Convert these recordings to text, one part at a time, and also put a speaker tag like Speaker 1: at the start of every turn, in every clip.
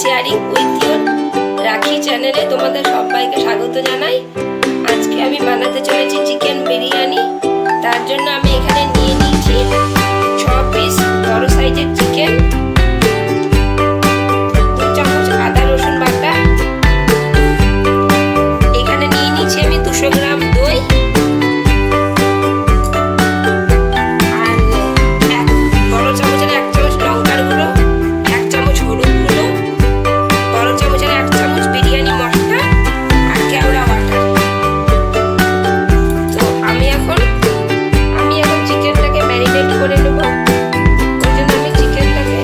Speaker 1: Sharing with your রাখি চ্যানেলে তোমাদের সবাইকে স্বাগত জানাই। আজকে আমি বানাতে চলেছি চিকেন বিরিয়ানি। তার জন্য আমি এখানে নিয়ে নিয়েছি 6 পিস বড় সাইজের চিকেন, 2 চামচ আদা রসুন বাটা, এখানে নিয়ে নিয়েছি আমি 200 গ্রাম দই, আর বড় চামচের 1 চামচ লঙ্কার গুঁড়ো, 1 চামচ হলুদ গুঁড়ো, বড় চামচের 1 চামচ বিরিয়ানি মশলা আর কেওড়া বাটা। তো আমি এখন চিকেনটাকে ম্যারিনেট করে নেব। ওই জন্য আমি চিকেনটাকে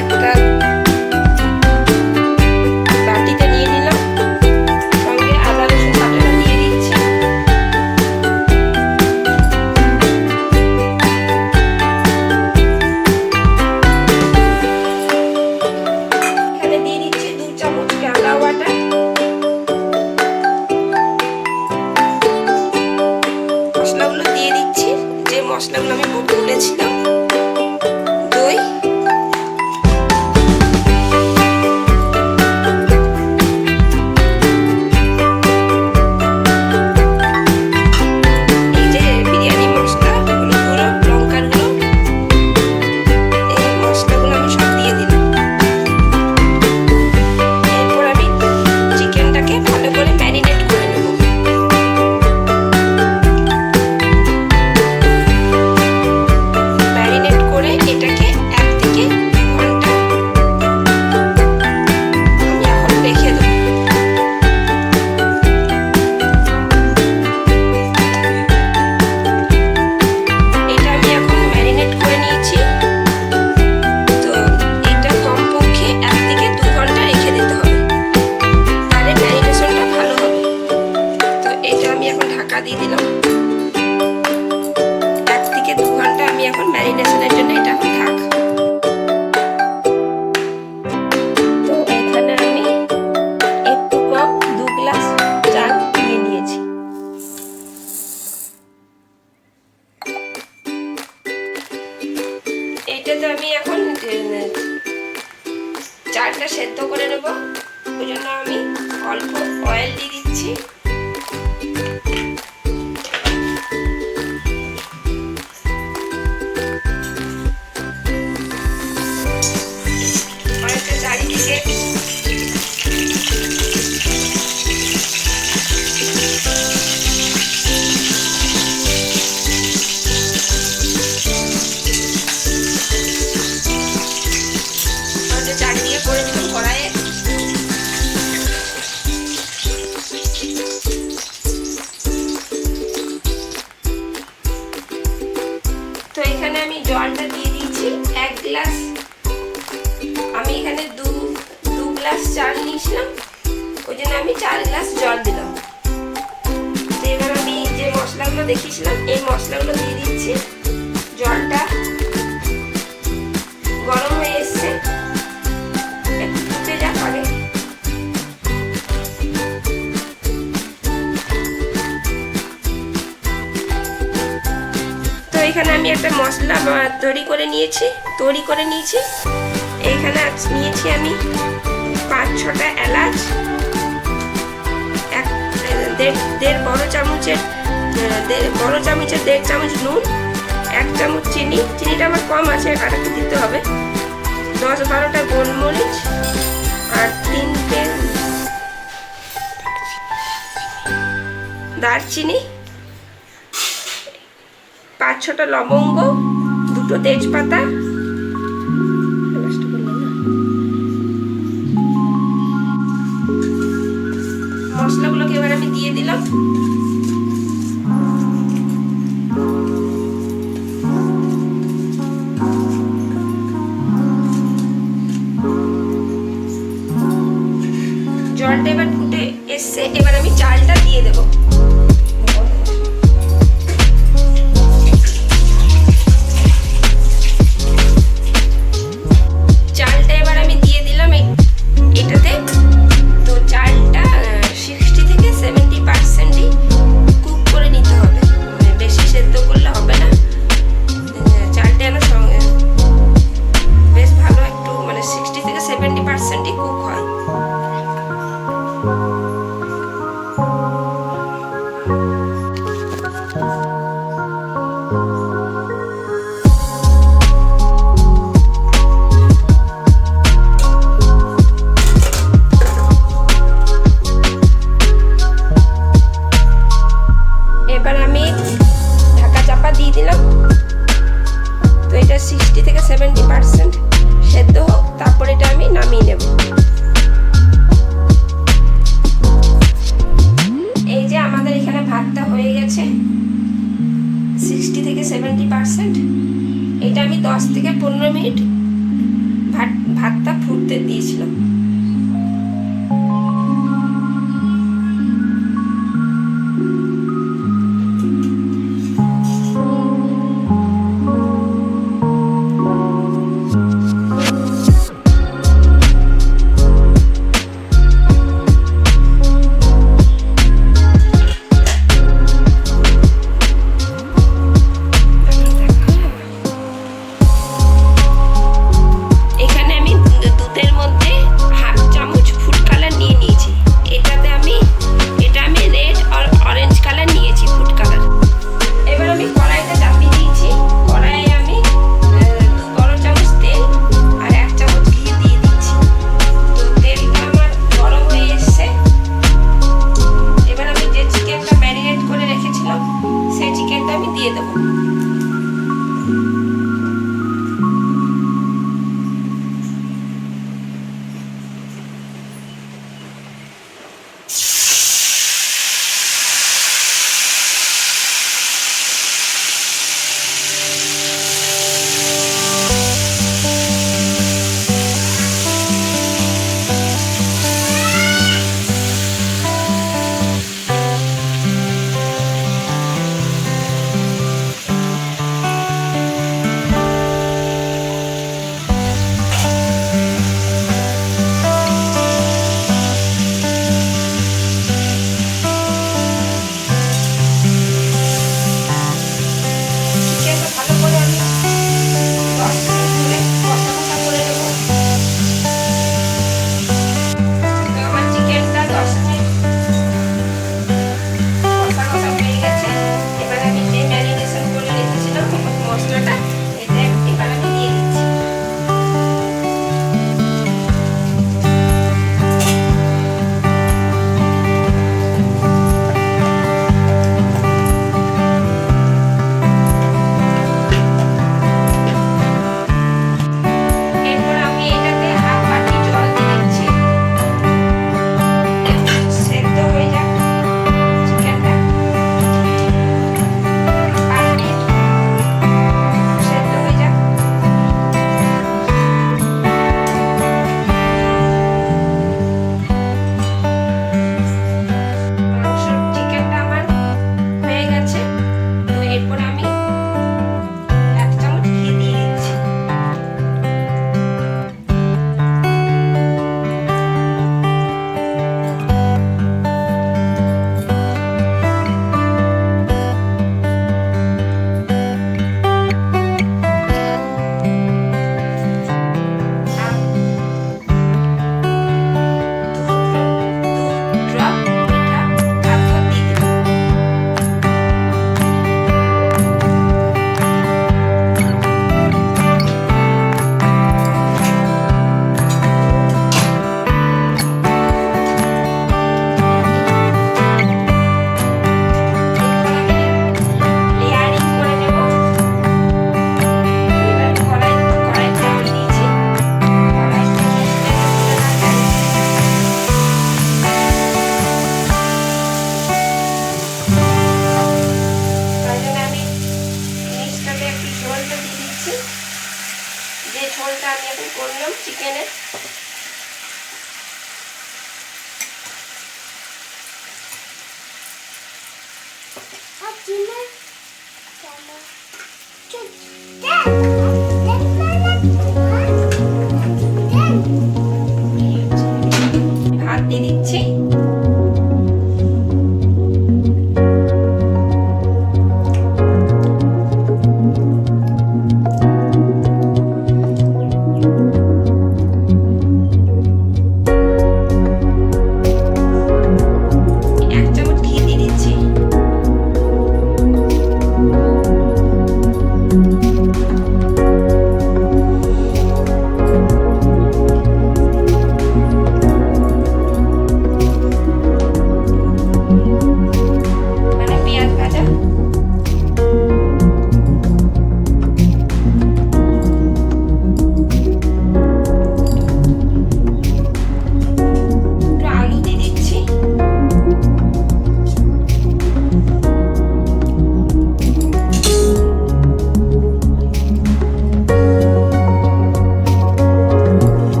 Speaker 1: একটা বাটিতে নিয়ে নিলাম, সঙ্গে আদা রসুন বাটাটা দিয়ে দিচ্ছি। এখানে দিয়ে দিচ্ছি 2 চামচ কেওড়া বাটা, মশলাগুলো দিয়ে দিচ্ছি, যে মশলাগুলো আমি বলেছিলাম। দই, এই যে বিরিয়ানি মশলা, হলুদ গুঁড়ো, লঙ্কার গুঁড়ো, এই মশলাগুলো আমি সব দিয়ে দিলাম। এরপর আমি চিকেনটাকে ভালো করে ম্যারিনেট করে নেব। ম্যারিনেট করে এটাকে 1 থেকে 2 ঘন্টা আমি এখন রেখে দেবো। এটা আমি এখন ম্যারিনেট করে নিয়েছি। তো এটা কমপক্ষে 1 থেকে 2 ঘন্টা রেখে দিতে হবে, তাহলে ম্যারিনেশনটা ভালো হবে। তো এটা আমি এখন ঢাকা দিয়ে দিলাম। 1 থেকে 2 ঘন্টা আমি এখন ম্যারিনেশনের জন্য এটা এখন থাক। তো এখানে আমি একটু কম 2 গ্লাস চাল নিয়ে নিয়েছি। এইটাতে আমি এখন চালটা সেদ্ধ করে নেব। ওই জন্য আমি অল্প অয়েল দিয়ে দিচ্ছি। অয়েলটা চারিদিকে চারিদিকে করে দিলাম কড়াইয়ে। তো এখানে আমি জলটা দিয়ে দিয়েছি 1 গ্লাস। আমি এখানে 2 গ্লাস চাল নিয়েছিলাম, ওই জন্য আমি 4 গ্লাস জল দিলাম। তো এবার আমি যে মশলাগুলো দেখিয়েছিলাম এই মশলাগুলো দিয়ে দিচ্ছি। জলটা গরম হয়ে এসছে, একটু ফুটে যাক আগে। তো এখানে আমি একটা মশলা তৈরি করে নিয়েছি। এইখানে নিয়েছি আমি 5-6টা এলাচ, 1.5 বড় চামচের 1.5 চামচ নুন, 1 চামচ চিনি, চিনিটা আমার কম আছে, আরেকটু দিতে হবে, 10-12টা গোলমরিচ আর 3টে দারচিনি, 5-6টা লবঙ্গ, 2টো তেজপাতা। মশলাগুলোকে এবার আমি দিয়ে দিলাম। জলটা এবার ফুটে এসছে, এবার আমি চালটা দিয়ে দেবো। চালটা এবার আমি দিয়ে দিলাম এটাতে। তো চালটা 60 থেকে 70% থেকে 70%। এটা আমি 10 থেকে 15 মিনিট ভাতটা ফুটতে দিয়েছিলাম। ঝোলটা আমি এখন করলাম চিকেনের। ভাত দিয়ে দিচ্ছি।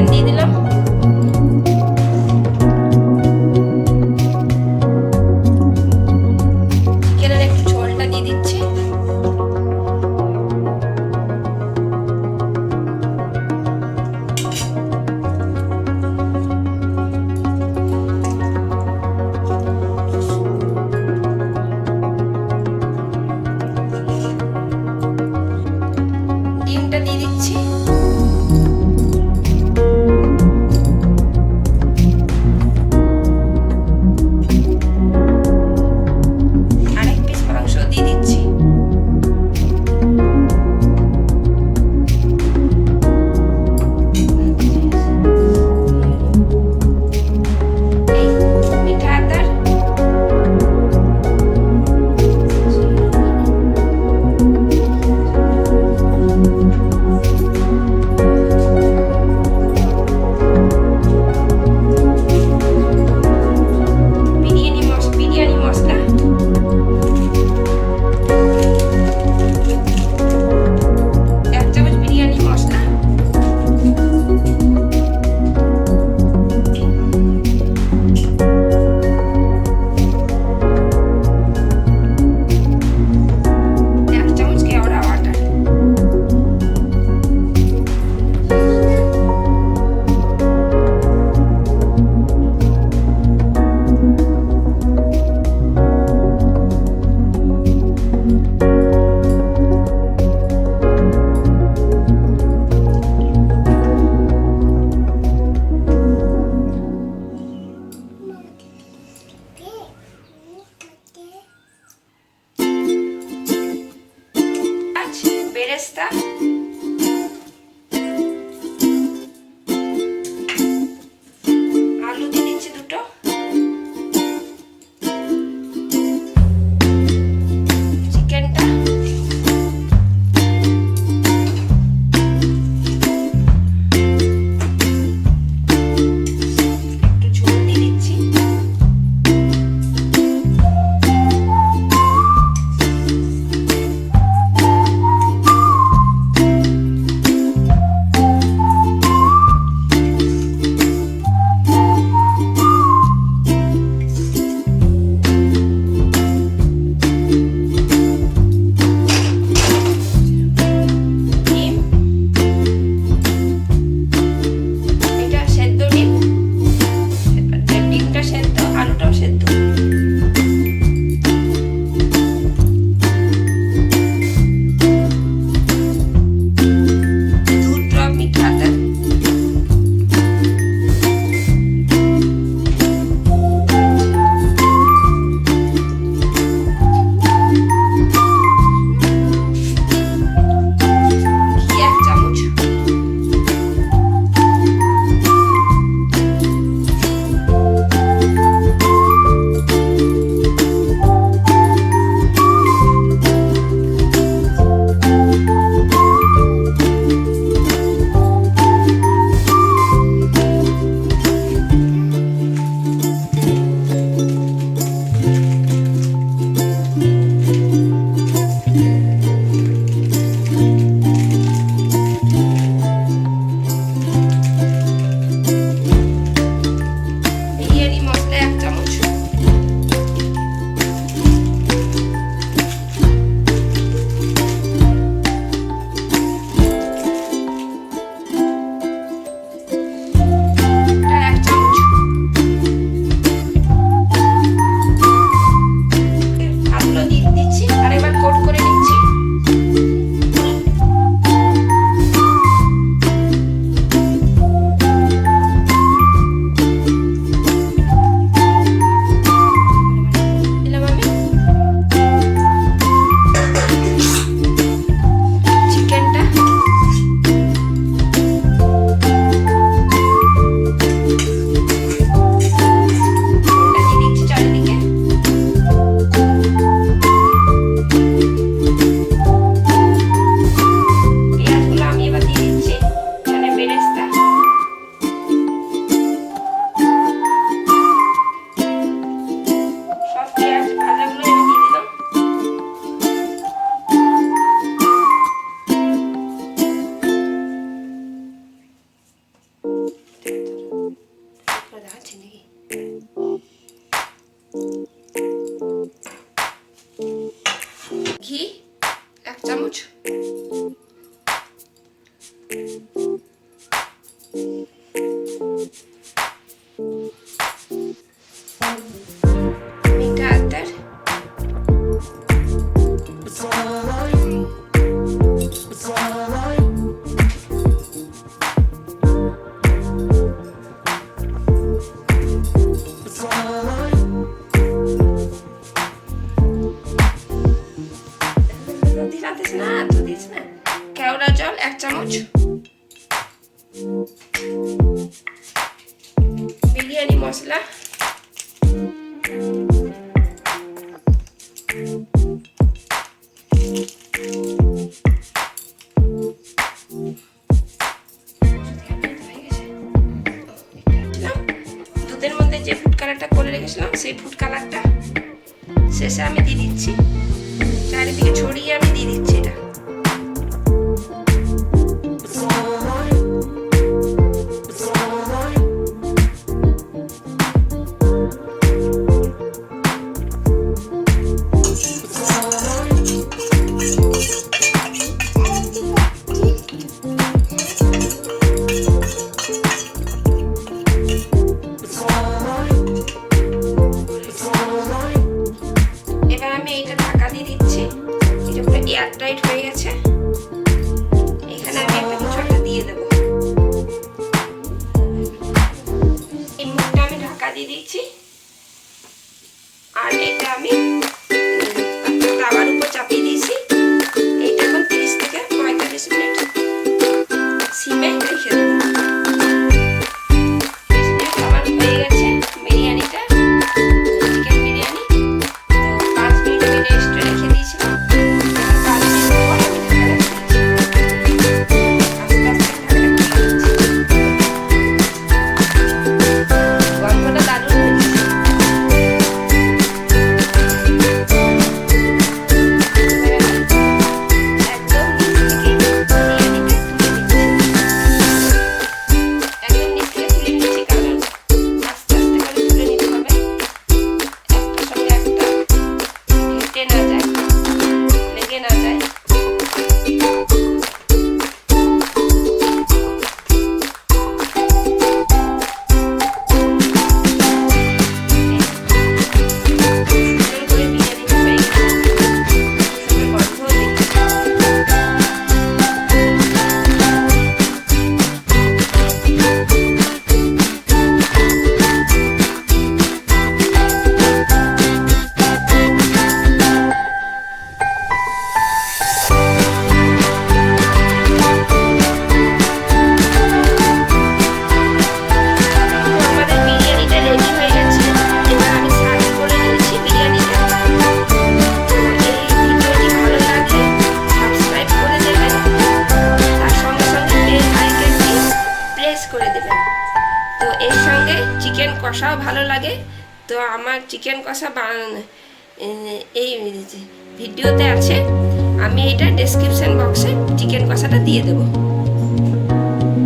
Speaker 1: চিকেন দিয়ে দিলাম। চিকেনের একটু ঝোলটা দিয়ে দিচ্ছি। ডিমটা দিয়ে দিচ্ছি। মশলা, দুধের মধ্যে যে ফুড কালারটা করে রেখেছিলাম সেই ফুড কালারটা শেষে আমি দিয়ে দিচ্ছি, চারিদিকে ছড়িয়ে আমি দিয়ে দিচ্ছি এটা। এবার আমি এইটা ঢাকা দিয়ে দিচ্ছি, এটা পুরো এয়ার টাইট হয়ে গেছে। এখানে আমি একটা কিছু একটা দিয়ে দেবো, এই মুখটা আমি ঢাকা দিয়ে দিচ্ছি। আর এটা আমি তাওয়ার উপর চাপিয়ে দিয়েছি, এইটা এখন 30 থেকে 45 মিনিট সিমে রেখে দেবো। আমার হয়ে গেছে বিরিয়ানিটা, চিকেন বিরিয়ানি। তো 5 মিনিট আমি রেস্টে রেখে দিয়েছিলাম। 5 মিনিট পর আমি ঢাকাটা গন্ধটা দারুণ হয়েছে। তো এর সঙ্গে চিকেন কষাও ভালো লাগে। তো আমার চিকেন কষা এই ভিডিওতে আছে, আমি এটা ডেসক্রিপশন বক্সে চিকেন কষাটা দিয়ে দেবো।